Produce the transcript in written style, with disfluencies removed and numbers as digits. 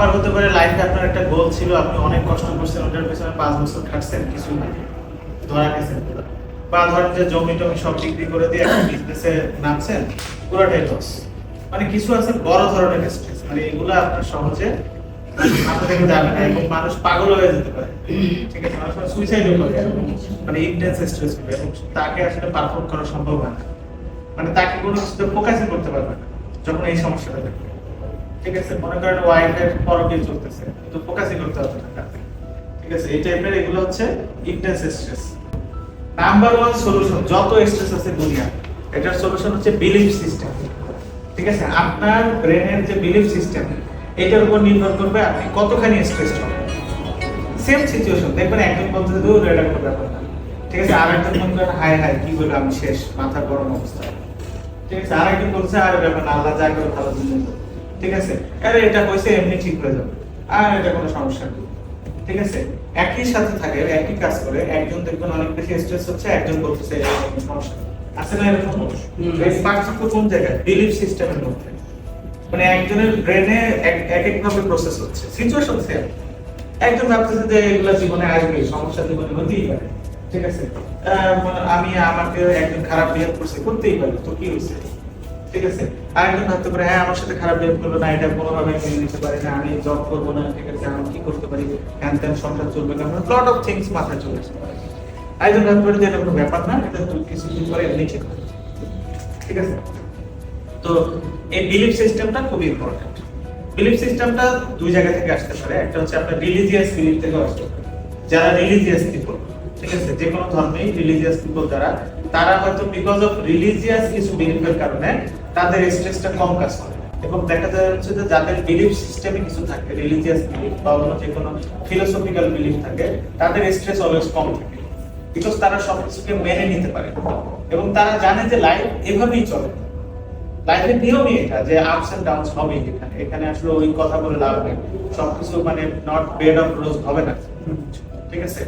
আবার হতে পারে লাইফে আপনার একটা গোল ছিল, আপনি অনেক কষ্ট করছেন, ওটার পেছনে 5 বছর খাটছেন, কিছু না ধরা গেছেন পুরো। বা ধরেন যে জমি টমি সব বিক্রি করে দিয়ে একটা বিজনেসে নামছেন, পুরোটাই লস। মানে কিছু আছে বড় ধরনের স্ট্রেস, মানে এগুলো আপনার সহজে মাথা থেকে যাবে না এবং মানুষ পাগল হয়ে যেতে পারে। ঠিক আছে, মানুষ সুইসাইডও করে, মানে ইন্টেন্স স্ট্রেস হবে এবং তাকে আসলে পারফর্ম করা সম্ভব হয় না। মানে তাকে কোনো কিছুতে ফোকাসই করতে পারবে না যখন এই সমস্যাটা দেখবে। ঠিক আছে, মনে করেন ওয়াইফের পরকে চলতেছে কিন্তু ফোকাসই করতে পারবে না কাজে। ঠিক আছে, এই টাইপের এগুলো হচ্ছে ইন্টেন্স স্ট্রেস। নাম্বার 1 সলিউশন যত স্ট্রেস আছে দুনিয়া, এটার সলিউশন হচ্ছে বিলিফ সিস্টেম। ঠিক আছে, আপনার ব্রেনের যে বিলিফ সিস্টেম এটার উপর নির্ভর করবে আপনি কতখানি স্ট্রেসড হবেন। সেম সিচুয়েশন দেখবেন একজন বলতে দূর এটা কোনো ব্যাপার না, ঠিক আছে, আরেকজন মনে করেন হাই হাই কি বলে আমি শেষ, মাথা গরম অবস্থা। ঠিক আছে, আরেকজন বলছে আরে ব্যাপার না, আল্লাহ যা করে ভালো জন্য। ঠিক আছে, আরে এটা হইছে এমনি ঠিক হয়ে যাবে, আর এটা কোনো সমস্যা নেই। ঠিক আছে, একই সাথে থাকে, একই কাজ করে, একজন দেখবেন অনেক বেশি স্ট্রেস হচ্ছে, একজন বলতেছে এটা কোনো সমস্যা নেই। আছে না এরকম? এই পার্থক্য কোন জায়গায়? বিলিফ সিস্টেমের মধ্যে। মানে একজনের ব্রেনে এক এক ভাবে প্রসেস হচ্ছে, সিচুয়েশন সেম। একজন ভাবতেছে যে এগুলা জীবনে আসবে, সমস্যা জীবনে হতেই পারে। ঠিক আছে, আমি আমাকে একজন খারাপ বিহেভ করছে, করতেই পারে, তো কি হয়েছে? ঠিক আছে, আরেকজন ভাবতে পারে হ্যাঁ আমার সাথে খারাপ বিহেভ করলো না, এটা কোনোভাবে মেনে নিতে পারি না, আমি জব করবো না, ঠিক আছে, আমি কি করতে পারি, হ্যান ত্যান সংসার চলবে না, লট অফ থিংস মাথায় চলে আসতে পারে। আরেকজন ভাবতে পারে যে এটা কোনো ব্যাপার না, এটা তুই কিছুদিন পরে এমনি ঠিক হবে। ঠিক আছে, তো এই বিলিফ সিস্টেমটা খুব ইম্পর্টেন্ট। বিলিফ সিস্টেমটা দুই জায়গা থেকে আসতে পারে, একটা হচ্ছে আপনার রিলিজিয়াস বিলিফ থেকে আসতে পারে। যারা রিলিজিয়াস পিপল, ঠিক আছে, যে কোনো ধর্মেই রিলিজিয়াস পিপল যারা, তারা হয়তো বিকজ অফ রিলিজিয়াস কিছু বিলিফের কারণে তাদের স্ট্রেসটা কম কাজ করে। এবং দেখা যাচ্ছে যে যাদের বিলিফ সিস্টেমে কিছু থাকে, রিলিজিয়াস বিলিফ বা অন্য যে কোনো ফিলোসফিক্যাল বিলিফ থাকে, তাদের স্ট্রেস অলওয়েজ কম থাকে, বিকজ তারা সবকিছুকে মেনে নিতে পারে এবং তারা জানে যে লাইফ এভাবেই চলে। লাইফের নিয়মই এটা যে আপস এন্ড ডাউনস হবে, এখানে এখানে আসলে ওই কথা বলে লাভ নেই, সবকিছু মানে নট বেড অফ রোজ হবে না। ঠিক আছে।